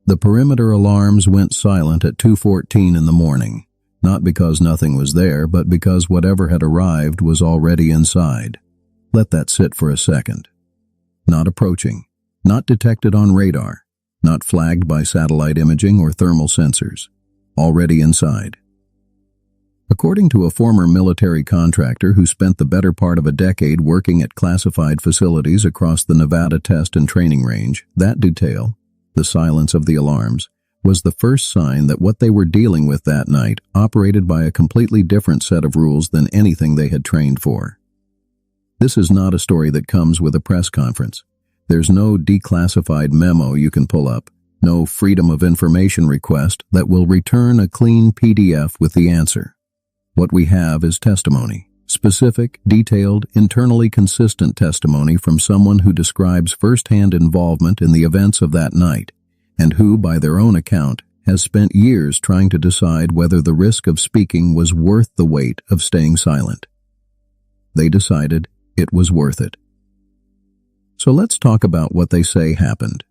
The perimeter alarms went silent at 2:14 in the morning, not because nothing was there, but because whatever had arrived was already inside. Let that sit for a second. Not approaching, not detected on radar, not flagged by satellite imaging or thermal sensors. Already inside. According to a former military contractor who spent the better part of a decade working at classified facilities across the Nevada Test and Training Range, that detail, the silence of the alarms, was the first sign that what they were dealing with that night operated by a completely different set of rules than anything they had trained for. This is not a story that comes with a press conference. There's no declassified memo you can pull up, no Freedom of Information request that will return a clean PDF with the answer. What we have is testimony, specific, detailed, internally consistent testimony from someone who describes firsthand involvement in the events of that night, and who, by their own account, has spent years trying to decide whether the risk of speaking was worth the weight of staying silent. They decided it was worth it. So let's talk about what they say happened.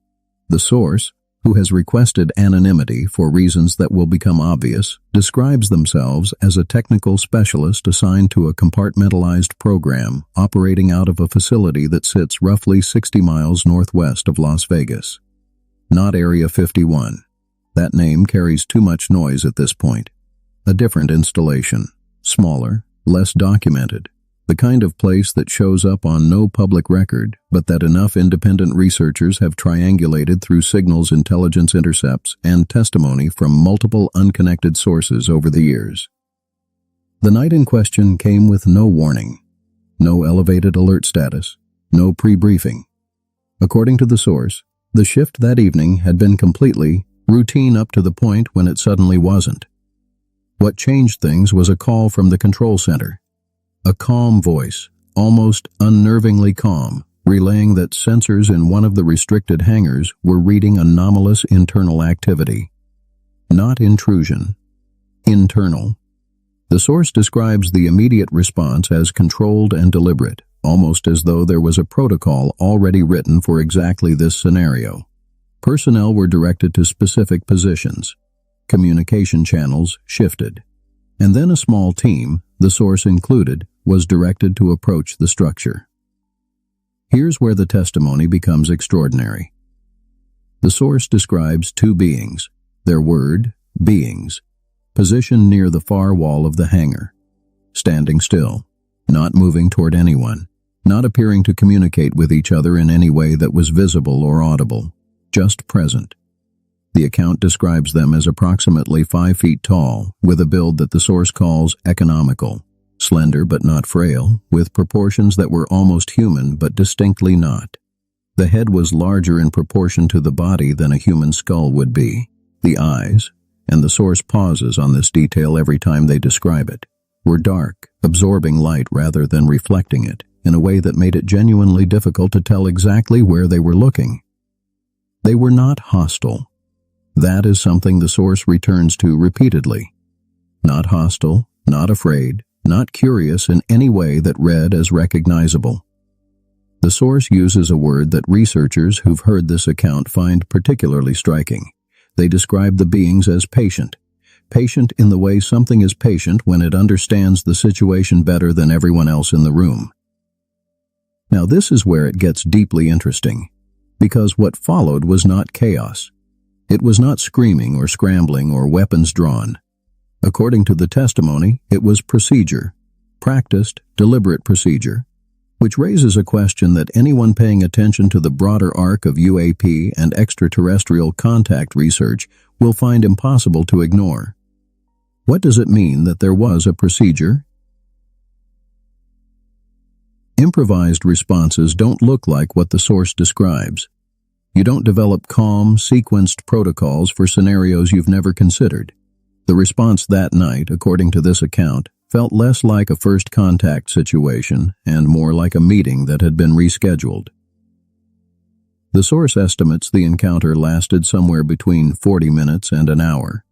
The source, who has requested anonymity for reasons that will become obvious, describes themselves as a technical specialist assigned to a compartmentalized program operating out of a facility that sits roughly 60 miles northwest of Las Vegas. Not Area 51. That name carries too much noise at this point. A different installation, smaller, less documented, the kind of place that shows up on no public record, but that enough independent researchers have triangulated through signals intelligence intercepts and testimony from multiple unconnected sources over the years. The night in question came with no warning, no elevated alert status, no pre-briefing. According to the source, the shift that evening had been completely routine up to the point when it suddenly wasn't. What changed things was a call from the control center. A calm voice, almost unnervingly calm, relaying that sensors in one of the restricted hangars were reading anomalous internal activity. Not intrusion. Internal. The source describes the immediate response as controlled and deliberate, almost as though there was a protocol already written for exactly this scenario. Personnel were directed to specific positions. Communication channels shifted. And then a small team, the source included, was directed to approach the structure. Here's where the testimony becomes extraordinary. The source describes two beings, their word, beings, positioned near the far wall of the hangar, standing still, not moving toward anyone, not appearing to communicate with each other in any way that was visible or audible, just present. The account describes them as approximately 5 feet tall, with a build that the source calls economical, slender but not frail, with proportions that were almost human but distinctly not. The head was larger in proportion to the body than a human skull would be. The eyes, and the source pauses on this detail every time they describe it, were dark, absorbing light rather than reflecting it, in a way that made it genuinely difficult to tell exactly where they were looking. They were not hostile. That is something the source returns to repeatedly. Not hostile, not afraid, not curious in any way that read as recognizable. The source uses a word that researchers who've heard this account find particularly striking. They describe the beings as patient. Patient in the way something is patient when it understands the situation better than everyone else in the room. Now this is where it gets deeply interesting, because what followed was not chaos. It was not screaming or scrambling or weapons drawn. According to the testimony, it was procedure, practiced, deliberate procedure, which raises a question that anyone paying attention to the broader arc of UAP and extraterrestrial contact research will find impossible to ignore. What does it mean that there was a procedure? Improvised responses don't look like what the source describes. You don't develop calm, sequenced protocols for scenarios you've never considered. The response that night, according to this account, felt less like a first contact situation and more like a meeting that had been rescheduled. The source estimates the encounter lasted somewhere between 40 minutes and an hour.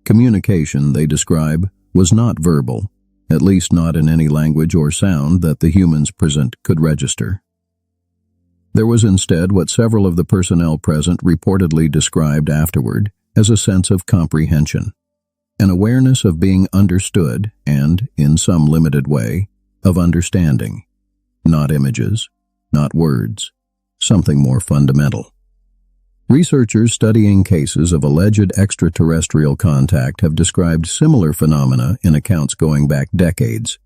Communication, they describe, was not verbal, at least not in any language or sound that the humans present could register. There was instead what several of the personnel present reportedly described afterward as a sense of comprehension, an awareness of being understood and, in some limited way, of understanding. Not images, not words, something more fundamental. Researchers studying cases of alleged extraterrestrial contact have described similar phenomena in accounts going back decades.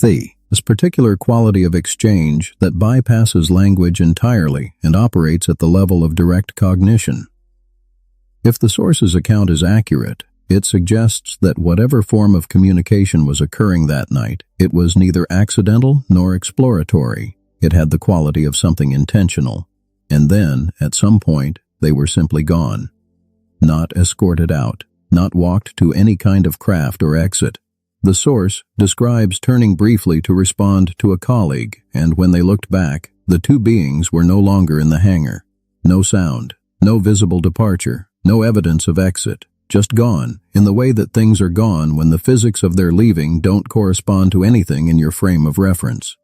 This particular quality of exchange that bypasses language entirely and operates at the level of direct cognition. If the source's account is accurate, it suggests that whatever form of communication was occurring that night, it was neither accidental nor exploratory. It had the quality of something intentional, and then, at some point, they were simply gone. Not escorted out, not walked to any kind of craft or exit. The source describes turning briefly to respond to a colleague, and when they looked back, the two beings were no longer in the hangar. No sound, no visible departure, no evidence of exit, just gone, in the way that things are gone when the physics of their leaving don't correspond to anything in your frame of reference.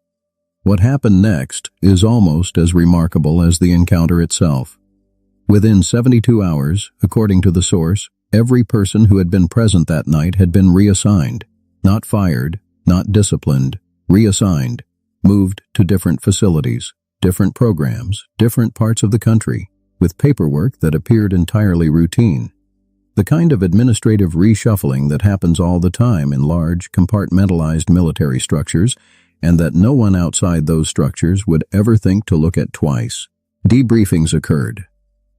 What happened next is almost as remarkable as the encounter itself. Within 72 hours, according to the source, every person who had been present that night had been reassigned. Not fired, not disciplined, reassigned, moved to different facilities, different programs, different parts of the country, with paperwork that appeared entirely routine. The kind of administrative reshuffling that happens all the time in large, compartmentalized military structures, and that no one outside those structures would ever think to look at twice. Debriefings occurred.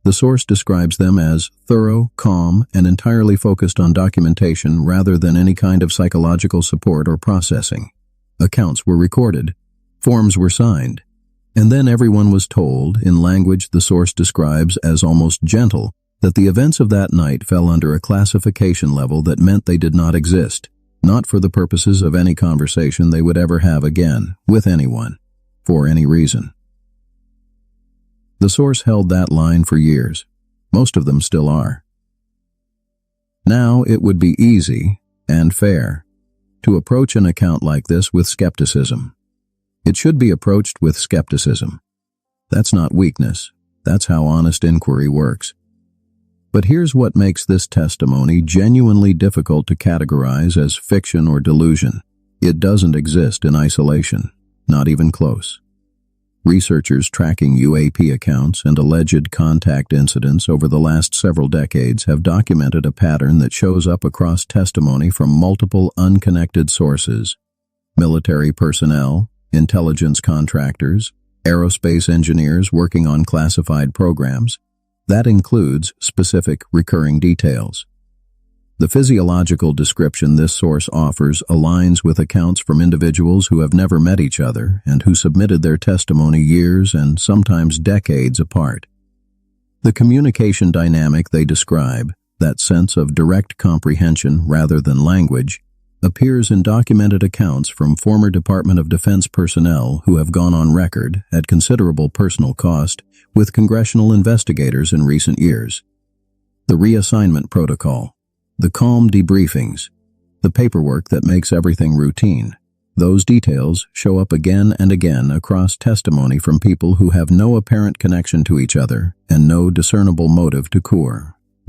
The source describes them as thorough, calm, and entirely focused on documentation rather than any kind of psychological support or processing. Accounts were recorded, forms were signed, and then everyone was told, in language the source describes as almost gentle, that the events of that night fell under a classification level that meant they did not exist, not for the purposes of any conversation they would ever have again, with anyone, for any reason. The source held that line for years. Most of them still are. Now it would be easy, and fair, to approach an account like this with skepticism. It should be approached with skepticism. That's not weakness. That's how honest inquiry works. But here's what makes this testimony genuinely difficult to categorize as fiction or delusion. It doesn't exist in isolation, not even close. Researchers tracking UAP accounts and alleged contact incidents over the last several decades have documented a pattern that shows up across testimony from multiple unconnected sources: military personnel, intelligence contractors, aerospace engineers working on classified programs. That includes specific recurring details. The physiological description this source offers aligns with accounts from individuals who have never met each other and who submitted their testimony years and sometimes decades apart. The communication dynamic they describe, that sense of direct comprehension rather than language, appears in documented accounts from former Department of Defense personnel who have gone on record, at considerable personal cost, with congressional investigators in recent years. The reassignment protocol, the calm debriefings, the paperwork that makes everything routine. Those details show up again and again across testimony from people who have no apparent connection to each other and no discernible motive to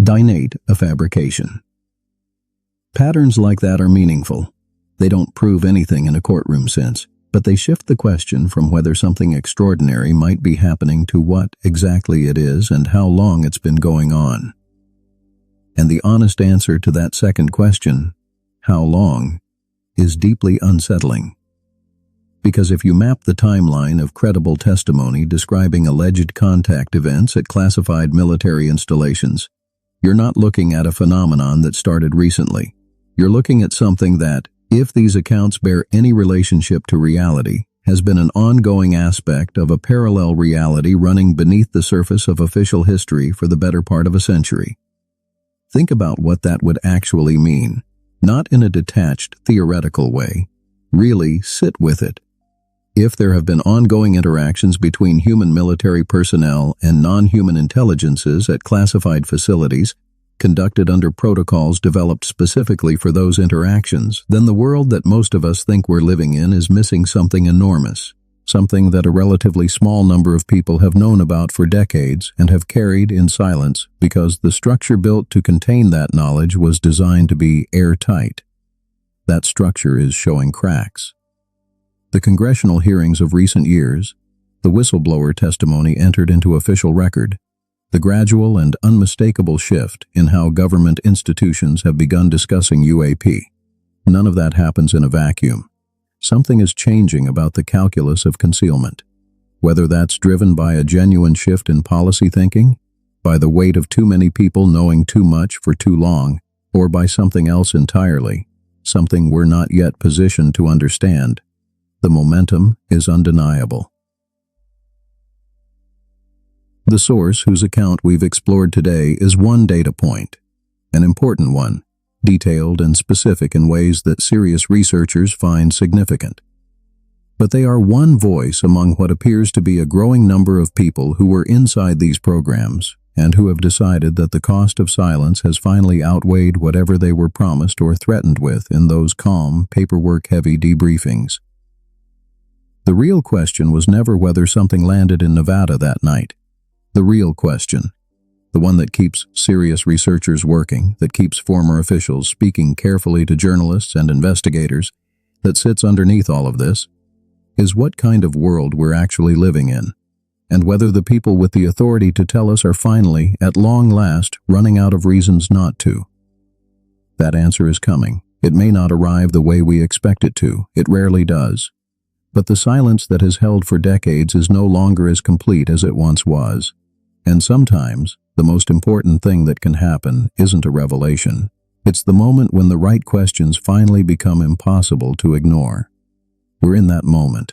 denied a fabrication. Patterns like that are meaningful. They don't prove anything in a courtroom sense, but they shift the question from whether something extraordinary might be happening to what exactly it is and how long it's been going on. And the honest answer to that second question, how long, is deeply unsettling. Because if you map the timeline of credible testimony describing alleged contact events at classified military installations, you're not looking at a phenomenon that started recently. You're looking at something that, if these accounts bear any relationship to reality, has been an ongoing aspect of a parallel reality running beneath the surface of official history for the better part of a century. Think about what that would actually mean, not in a detached, theoretical way. Really sit with it. If there have been ongoing interactions between human military personnel and non-human intelligences at classified facilities, conducted under protocols developed specifically for those interactions, then the world that most of us think we're living in is missing something enormous. something that a relatively small number of people have known about for decades and have carried in silence because the structure built to contain that knowledge was designed to be airtight. That structure is showing cracks. The congressional hearings of recent years, the whistleblower testimony entered into official record, the gradual and unmistakable shift in how government institutions have begun discussing UAP. None of that happens in a vacuum. Something is changing about the calculus of concealment. Whether that's driven by a genuine shift in policy thinking, by the weight of too many people knowing too much for too long, or by something else entirely, something we're not yet positioned to understand, the momentum is undeniable. The source whose account we've explored today is one data point, an important one, detailed and specific in ways that serious researchers find significant. But they are one voice among what appears to be a growing number of people who were inside these programs and who have decided that the cost of silence has finally outweighed whatever they were promised or threatened with in those calm, paperwork-heavy debriefings. The real question was never whether something landed in Nevada that night. The real question, the one that keeps serious researchers working, that keeps former officials speaking carefully to journalists and investigators, that sits underneath all of this, is what kind of world we're actually living in, and whether the people with the authority to tell us are finally, at long last, running out of reasons not to. That answer is coming. It may not arrive the way we expect it to. It rarely does. But the silence that has held for decades is no longer as complete as it once was. And sometimes, the most important thing that can happen isn't a revelation. It's the moment when the right questions finally become impossible to ignore. We're in that moment.